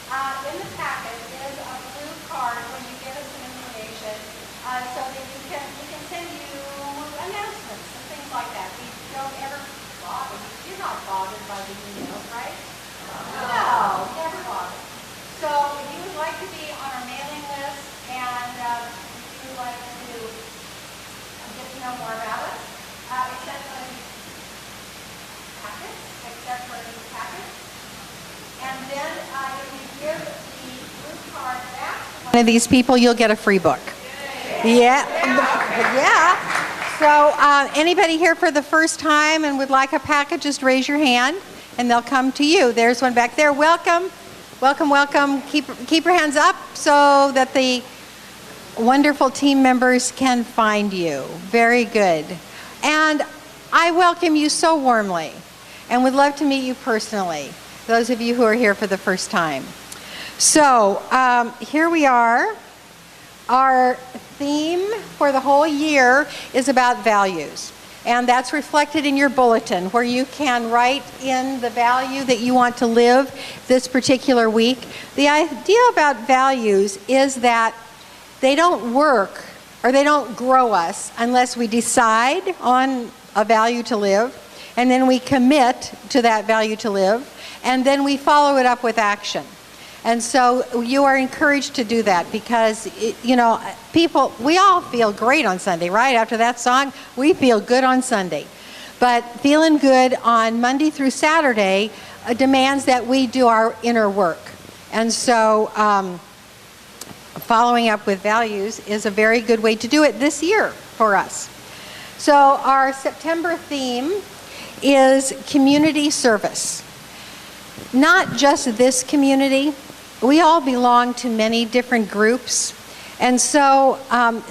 In the packet is a blue card when you give us some information so that we can send you announcements and things like that. We don't ever bother. You're not bothered by the emails, right? No, never bothered. So if you would like to be on our mailing list and if you would like to get to know more about us, except for these packets, and then if you give the blue card back to one of these people, you'll get a free book. Yeah. So anybody here for the first time and would like a packet, just raise your hand and they'll come to you. There's one back there. Welcome. Welcome, welcome. Keep your hands up so that the wonderful team members can find you. Very good. And I welcome you so warmly and would love to meet you personally, those of you who are here for the first time. So here we are. Our theme for the whole year is about values. And that's reflected in your bulletin, where you can write in the value that you want to live this particular week. The idea about values is that they don't work or they don't grow us unless we decide on a value to live, and then we commit to that value to live, and then we follow it up with action. And so you are encouraged to do that because, you know, people, we all feel great on Sunday, right? After that song, we feel good on Sunday. But feeling good on Monday through Saturday demands that we do our inner work. And so following up with values is a very good way to do it this year for us. So our September theme is community service. Not just this community. We all belong to many different groups. And so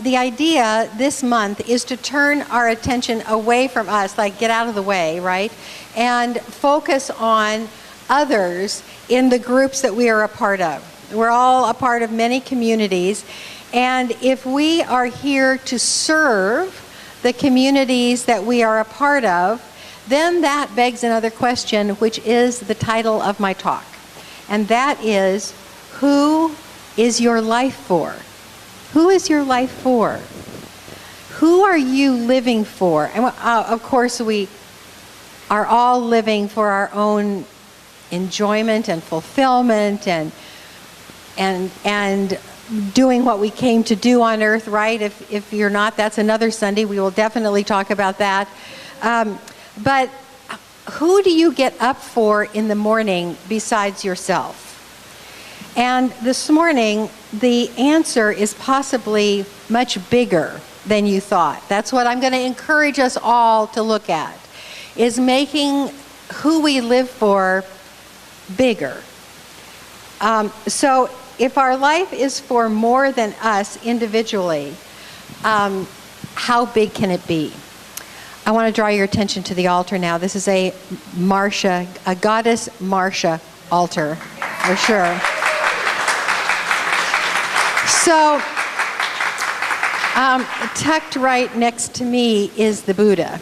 the idea this month is to turn our attention away from us, like get out of the way, right? And focus on others in the groups that we are a part of. We're all a part of many communities. And if we are here to serve the communities that we are a part of, then that begs another question, which is the title of my talk. And that is, who is your life for? Who is your life for? Who are you living for? And of course, we are all living for our own enjoyment and fulfillment and doing what we came to do on earth, right? If you're not, that's another Sunday. We will definitely talk about that. But who do you get up for in the morning besides yourself? And this morning, the answer is possibly much bigger than you thought. That's what I'm going to encourage us all to look at, is making who we live for bigger. So if our life is for more than us individually, how big can it be? I want to draw your attention to the altar now. This is a Marsha, a goddess Marsha altar, for sure. So, tucked right next to me is the Buddha.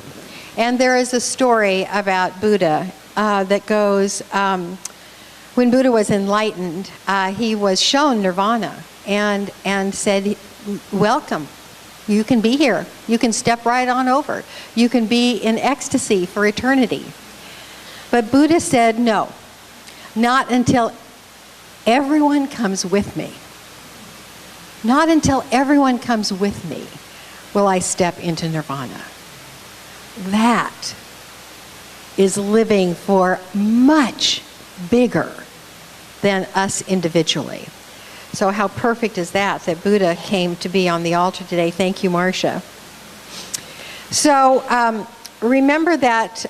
And there is a story about Buddha that goes, when Buddha was enlightened, he was shown nirvana and said, welcome. You can be here. You can step right on over. You can be in ecstasy for eternity. But Buddha said, no, not until everyone comes with me. Not until everyone comes with me will I step into nirvana. That is living for much bigger than us individually. So how perfect is that Buddha came to be on the altar today. Thank you, Marsha. So remember that,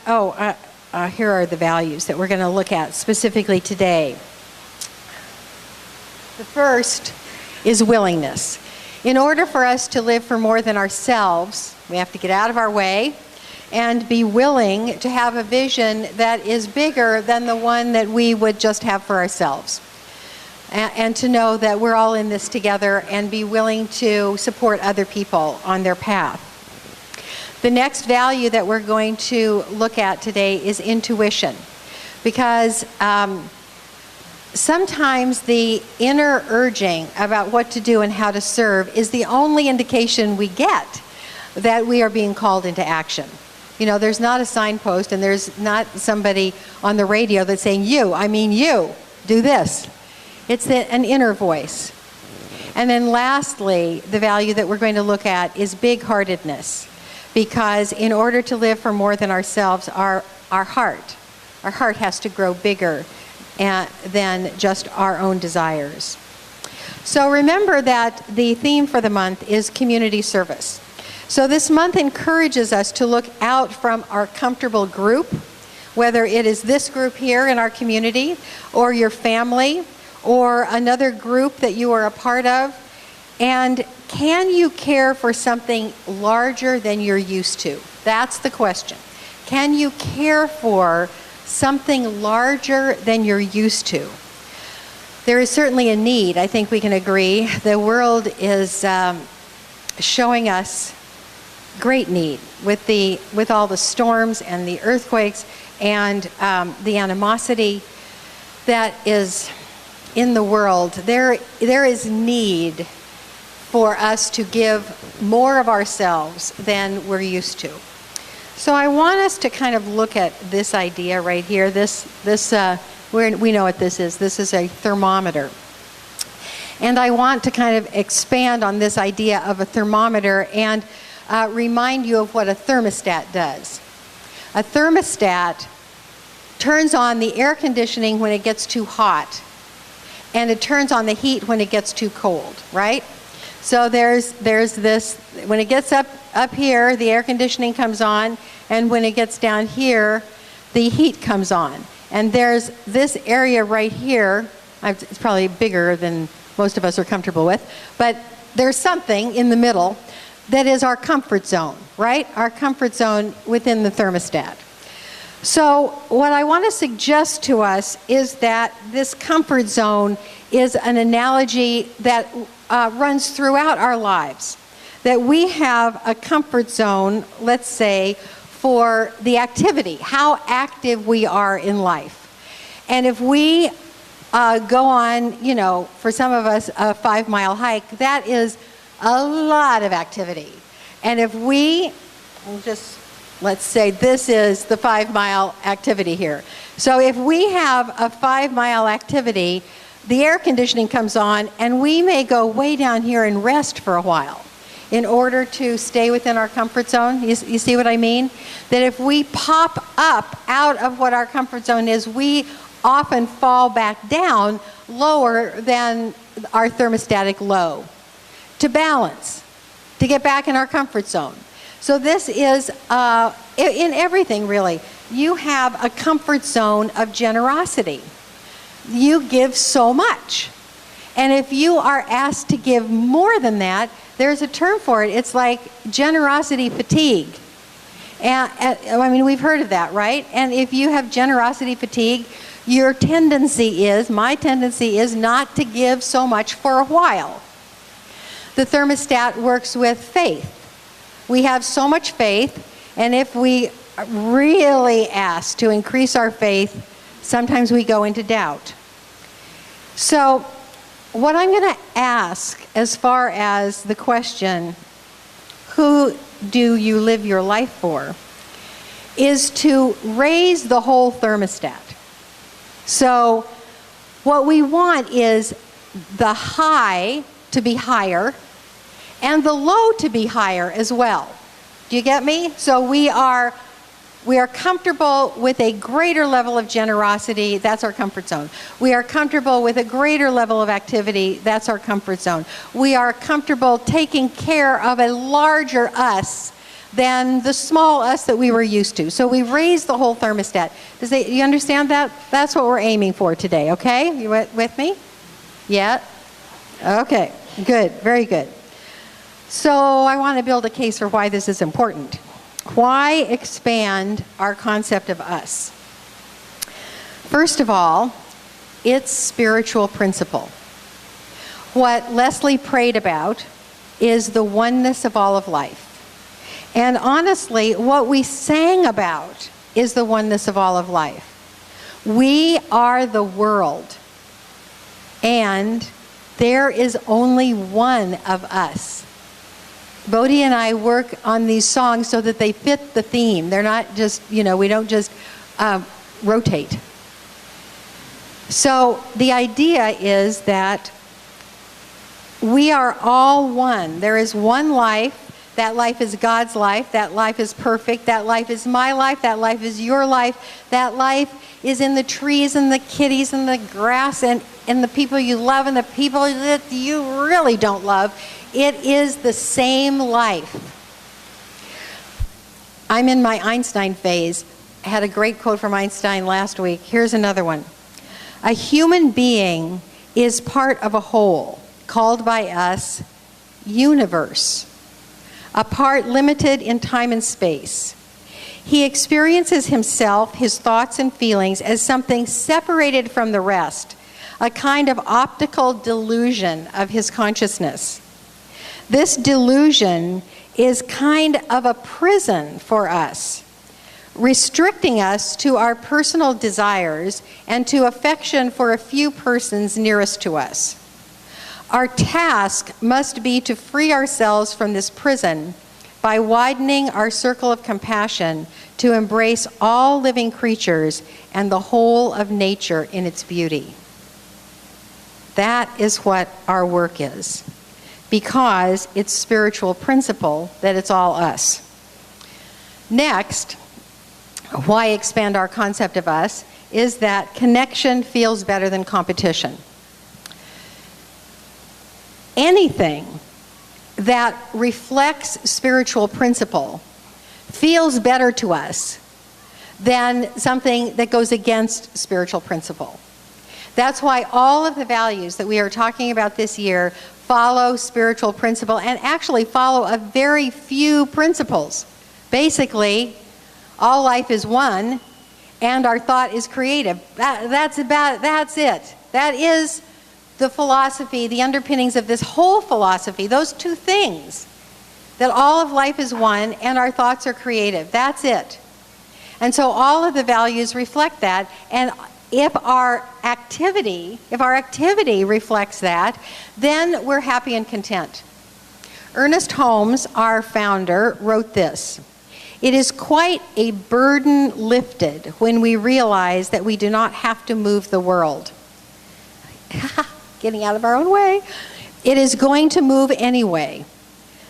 here are the values that we're going to look at specifically today. The first is willingness. In order for us to live for more than ourselves, we have to get out of our way and be willing to have a vision that is bigger than the one that we would just have for ourselves. And to know that we're all in this together and be willing to support other people on their path. The next value that we're going to look at today is intuition. Because sometimes the inner urging about what to do and how to serve is the only indication we get that we are being called into action. You know, there's not a signpost and there's not somebody on the radio that's saying, you, do this. It's an inner voice. And then lastly, the value that we're going to look at is big-heartedness. Because in order to live for more than ourselves, our heart has to grow bigger than just our own desires. So remember that the theme for the month is community service. So this month encourages us to look out from our comfortable group, whether it is this group here in our community, or your family, or another group that you are a part of. And can you care for something larger than you're used to? That's the question. Can you care for something larger than you're used to? There is certainly a need, I think we can agree. The world is showing us great need with all the storms and the earthquakes and the animosity that is in the world. There is need for us to give more of ourselves than we're used to. So I want us to kind of look at this idea right here. We know what this is. This is a thermometer. And I want to kind of expand on this idea of a thermometer and remind you of what a thermostat does. A thermostat turns on the air conditioning when it gets too hot, and it turns on the heat when it gets too cold, right? So there's this, when it gets up here, the air conditioning comes on, and when it gets down here, the heat comes on. And there's this area right here, it's probably bigger than most of us are comfortable with, but there's something in the middle that is our comfort zone, right? Our comfort zone within the thermostat. So what I want to suggest to us is that this comfort zone is an analogy that runs throughout our lives. That we have a comfort zone, let's say, for the activity, how active we are in life. And if we go on, you know, for some of us, a 5-mile hike, that is a lot of activity. And if we let's say this is the 5-mile activity here. So if we have a 5-mile activity, the air conditioning comes on and we may go way down here and rest for a while in order to stay within our comfort zone. You see what I mean? That if we pop up out of what our comfort zone is, we often fall back down lower than our thermostatic low to balance, to get back in our comfort zone. So this is, in everything really, you have a comfort zone of generosity. You give so much. And if you are asked to give more than that, there's a term for it. It's like generosity fatigue. And I mean, we've heard of that, right? And if you have generosity fatigue, my tendency is not to give so much for a while. The thermostat works with faith. We have so much faith, and if we really ask to increase our faith, sometimes we go into doubt. So what I'm going to ask as far as the question, who do you live your life for, is to raise the whole thermostat. So what we want is the high to be higher and the low to be higher as well. Do you get me? So we are comfortable with a greater level of generosity. That's our comfort zone. We are comfortable with a greater level of activity. That's our comfort zone. We are comfortable taking care of a larger us than the small us that we were used to. So we raise the whole thermostat. You understand that? That's what we're aiming for today, okay? You with me? Yeah? Okay, good, very good. So I want to build a case for why this is important. Why expand our concept of us? First of all, it's spiritual principle. What Leslie prayed about is the oneness of all of life. And honestly, what we sang about is the oneness of all of life. We are the world. And there is only one of us. Bodhi and I work on these songs so that they fit the theme. They're not just, we don't just rotate. So the idea is that we are all one. There is one life. That life is God's life. That life is perfect. That life is my life. That life is your life. That life is in the trees and the kitties and the grass and the people you love and the people that you really don't love. It is the same life. I'm in my Einstein phase. I had a great quote from Einstein last week. Here's another one. A human being is part of a whole called by us universe. A part limited in time and space. He experiences himself, his thoughts and feelings as something separated from the rest, a kind of optical delusion of his consciousness. This delusion is kind of a prison for us, restricting us to our personal desires and to affection for a few persons nearest to us. Our task must be to free ourselves from this prison by widening our circle of compassion to embrace all living creatures and the whole of nature in its beauty. That is what our work is, because it's spiritual principle that it's all us. Next, why expand our concept of us is that connection feels better than competition. Anything that reflects spiritual principle feels better to us than something that goes against spiritual principle. That's why all of the values that we are talking about this year follow spiritual principle and actually follow a very few principles. Basically, all life is one and our thought is creative. That's it. That is the philosophy, the underpinnings of this whole philosophy, those two things, that all of life is one and our thoughts are creative. That's it. And so all of the values reflect that, and if our activity reflects that, then we're happy and content. Ernest Holmes, our founder, wrote this: "It is quite a burden lifted when we realize that we do not have to move the world." Getting out of our own way. It is going to move anyway.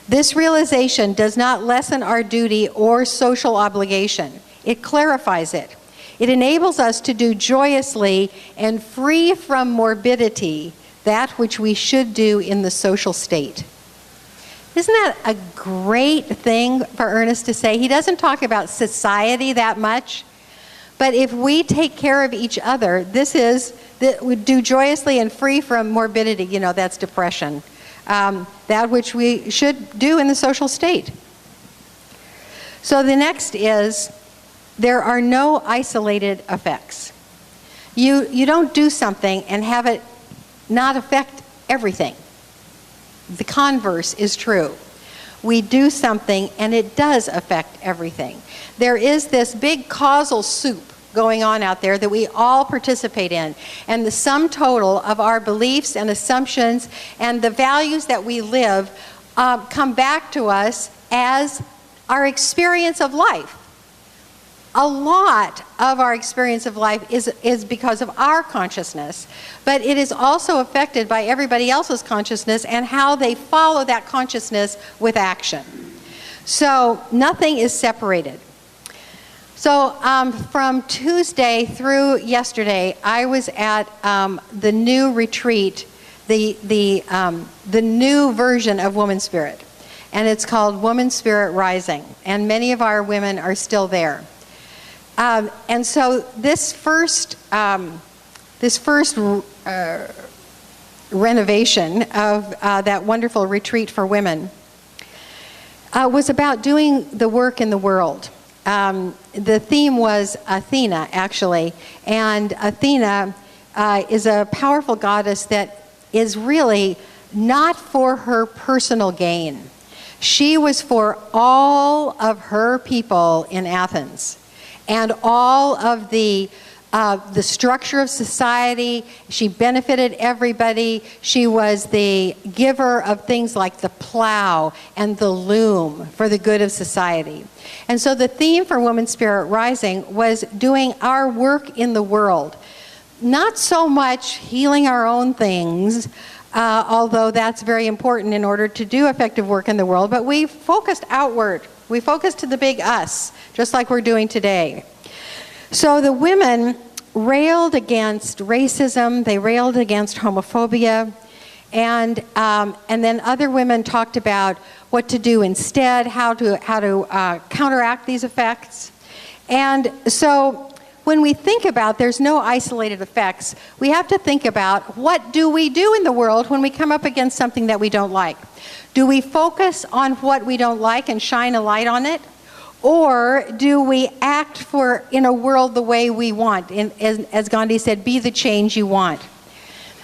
This realization does not lessen our duty or social obligation. It clarifies it. It enables us to do joyously and free from morbidity that which we should do in the social state. Isn't that a great thing for Ernest to say? He doesn't talk about society that much, but if we take care of each other, that we do joyously and free from morbidity, that's depression, that which we should do in the social state. So the next is, there are no isolated effects. You don't do something and have it not affect everything. The converse is true. We do something and it does affect everything. There is this big causal soup going on out there that we all participate in. And the sum total of our beliefs and assumptions and the values that we live come back to us as our experience of life. A lot of our experience of life is because of our consciousness, but it is also affected by everybody else's consciousness and how they follow that consciousness with action. So nothing is separated. So from Tuesday through yesterday, I was at the new retreat, the new version of Woman Spirit, and it's called Woman Spirit Rising, and many of our women are still there. And so this first renovation of that wonderful retreat for women was about doing the work in the world. The theme was Athena, actually, and Athena is a powerful goddess that is really not for her personal gain. She was for all of her people in Athens and all of the the structure of society. She benefited everybody. She was the giver of things like the plow and the loom for the good of society. And so the theme for Women's Spirit Rising was doing our work in the world. Not so much healing our own things, although that's very important in order to do effective work in the world, but we focused outward. We focused to the big us, just like we're doing today. So the women railed against racism, they railed against homophobia, and then other women talked about what to do instead, how to counteract these effects. And so when we think about there's no isolated effects, we have to think about what do we do in the world when we come up against something that we don't like. Do we focus on what we don't like and shine a light on it? Or do we act in a world the way we want? As Gandhi said, be the change you want.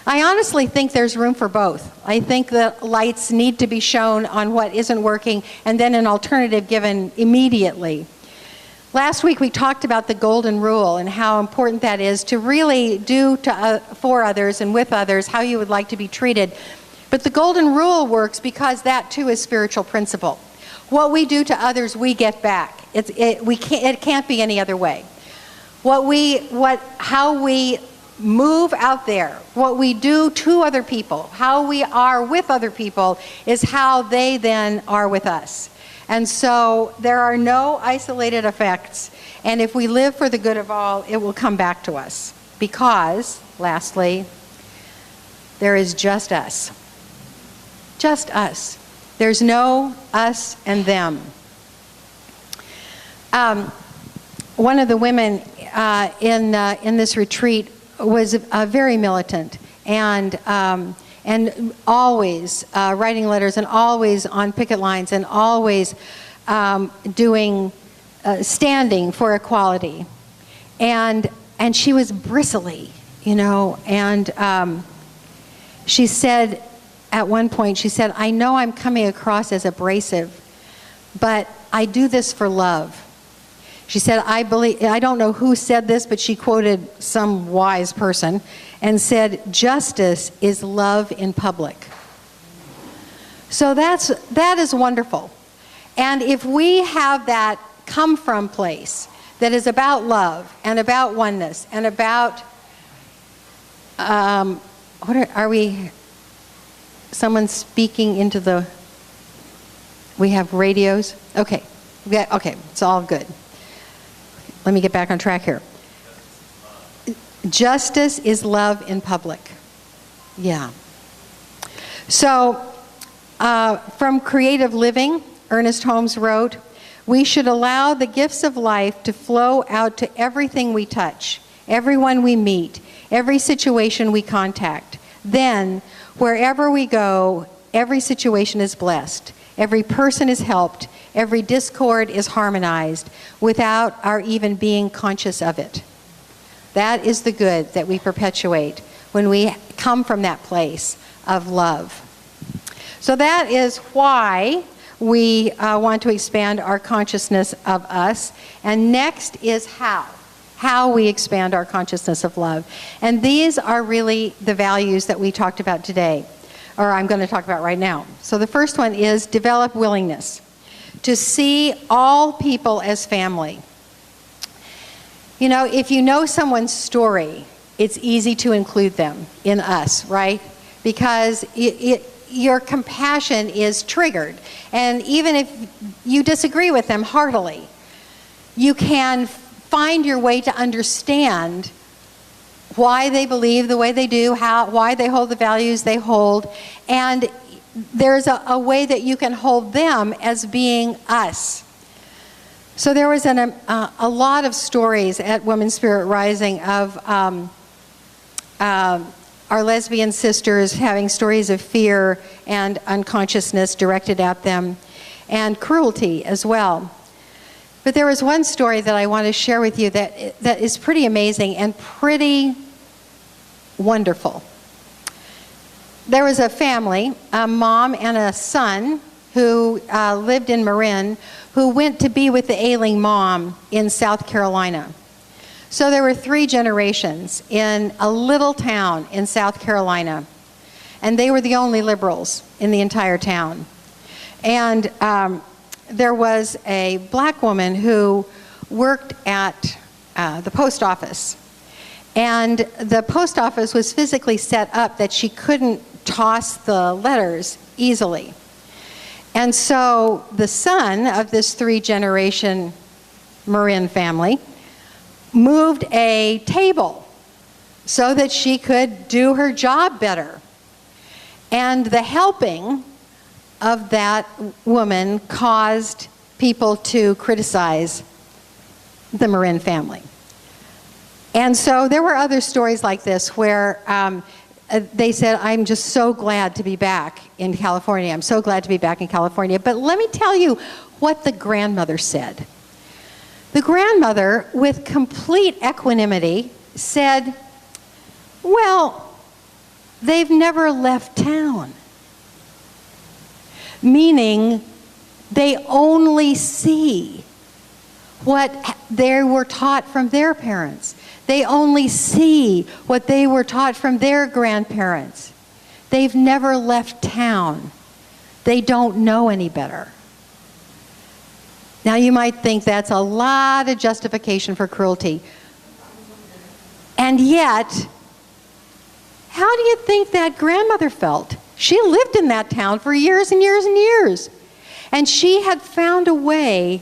I honestly think there's room for both. I think the lights need to be shown on what isn't working and then an alternative given immediately. Last week we talked about the golden rule and how important that is to really do for others and with others how you would like to be treated. But the golden rule works because that too is spiritual principle. What we do to others, we get back. It can't be any other way. How we move out there, what we do to other people, how we are with other people is how they then are with us. And so there are no isolated effects. And if we live for the good of all, it will come back to us. Because, lastly, there is just us. Just us. There's no us and them. One of the women in this retreat was very militant and always writing letters and always on picket lines and always standing for equality. And she was bristly, and she said, at one point, she said, I know I'm coming across as abrasive, but I do this for love. She said, I don't know who said this, but she quoted some wise person and said, justice is love in public. So that is wonderful. And if we have that come from place that is about love and about oneness and about, someone's speaking into the, we have radios? Okay, okay, it's all good. Let me get back on track here. Justice is love in public. Yeah. So, from Creative Living, Ernest Holmes wrote, we should allow the gifts of life to flow out to everything we touch, everyone we meet, every situation we contact. Then, wherever we go, every situation is blessed, every person is helped, every discord is harmonized without our even being conscious of it. That is the good that we perpetuate when we come from that place of love. So that is why we want to expand our consciousness of us. And next is how we expand our consciousness of love. And these are really the values that we talked about today, or I'm going to talk about right now. So the first one is develop willingness to see all people as family. You know, if you know someone's story, it's easy to include them in us, right? Because your compassion is triggered. And even if you disagree with them heartily, you can find your way to understand why they believe the way they do, why they hold the values they hold, and there's a way that you can hold them as being us. So there was a lot of stories at Women's Spirit Rising of our lesbian sisters having stories of fear and unconsciousness directed at them, and cruelty as well. But there was one story that I want to share with you that is pretty amazing and pretty wonderful. There was a family, a mom and a son, who lived in Marin, who went to be with the ailing mom in South Carolina. So there were 3 generations in a little town in South Carolina, and they were the only liberals in the entire town. And there was a black woman who worked at the post office. And the post office was physically set up that she couldn't toss the letters easily. And so the son of this 3-generation Marin family moved a table so that she could do her job better. And the helping of that woman caused people to criticize the Marin family. And so there were other stories like this where they said, I'm just so glad to be back in California. I'm so glad to be back in California. But let me tell you what the grandmother said. The grandmother, with complete equanimity, said, well, they've never left town. Meaning, they only see what they were taught from their parents. They only see what they were taught from their grandparents. They've never left town. They don't know any better. Now you might think that's a lot of justification for cruelty. And yet, how do you think that grandmother felt? She lived in that town for years and years and years. And she had found a way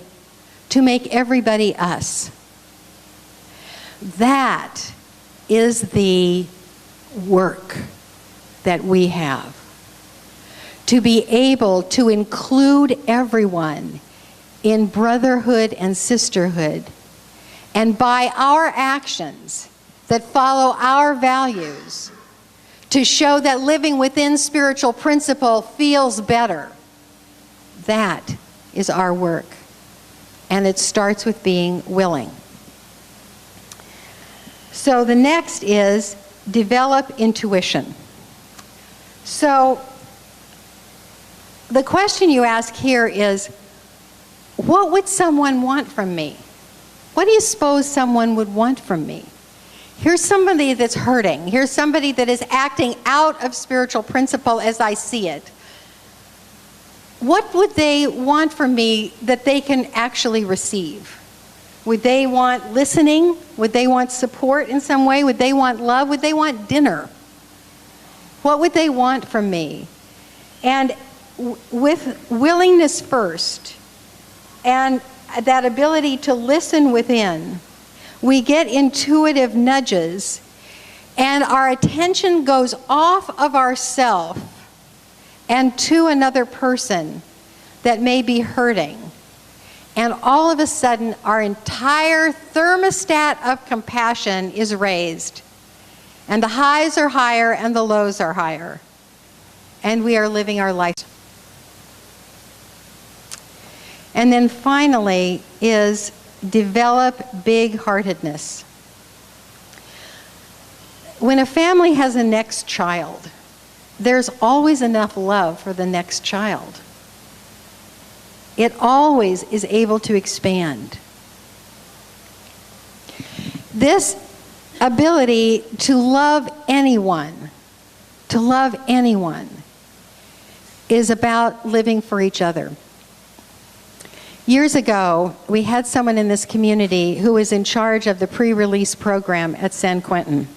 to make everybody us. That is the work that we have. To be able to include everyone in brotherhood and sisterhood, and by our actions that follow our values, to show that living within spiritual principle feels better. That is our work. And it starts with being willing. So the next is develop intuition. So the question you ask here is, what would someone want from me? What do you suppose someone would want from me? Here's somebody that's hurting. Here's somebody that is acting out of spiritual principle as I see it. What would they want from me that they can actually receive? Would they want listening? Would they want support in some way? Would they want love? Would they want dinner? What would they want from me? And with willingness first, and that ability to listen within, we get intuitive nudges, and our attention goes off of ourself and to another person that may be hurting. And all of a sudden, our entire thermostat of compassion is raised. And the highs are higher and the lows are higher. And we are living our life. And then finally is develop big-heartedness. When a family has a next child, there's always enough love for the next child. It always is able to expand. This ability to love anyone, is about living for each other. Years ago, we had someone in this community who was in charge of the pre-release program at San Quentin.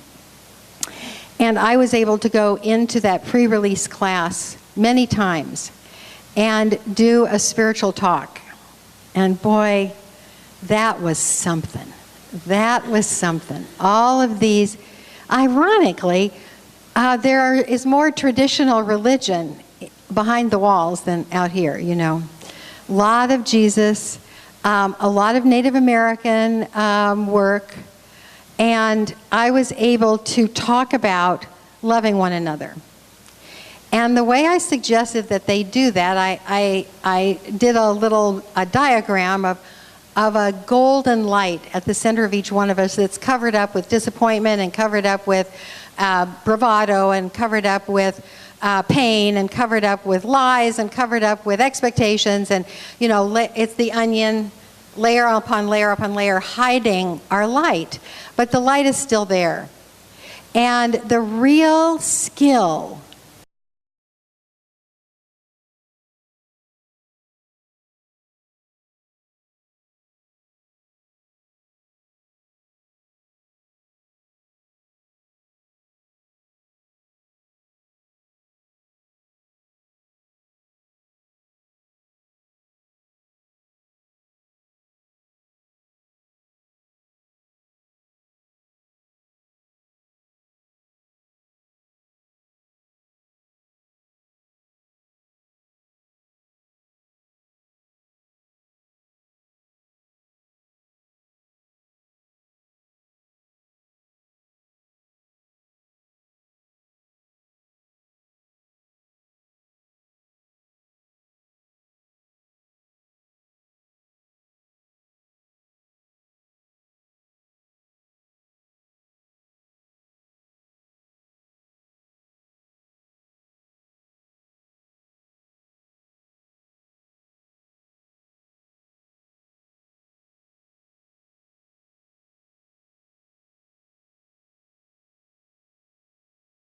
And I was able to go into that pre-release class many times and do a spiritual talk. And boy, that was something. That was something. All of these, ironically, there is more traditional religion behind the walls than out here, you know. A lot of Jesus, a lot of Native American work, and I was able to talk about loving one another. And the way I suggested that they do that, I did a little diagram of a golden light at the center of each one of us that's covered up with disappointment and covered up with bravado and covered up with pain and covered up with lies and covered up with expectations, and you know, it's the onion layer upon layer upon layer hiding our light. But the light is still there. And the real skill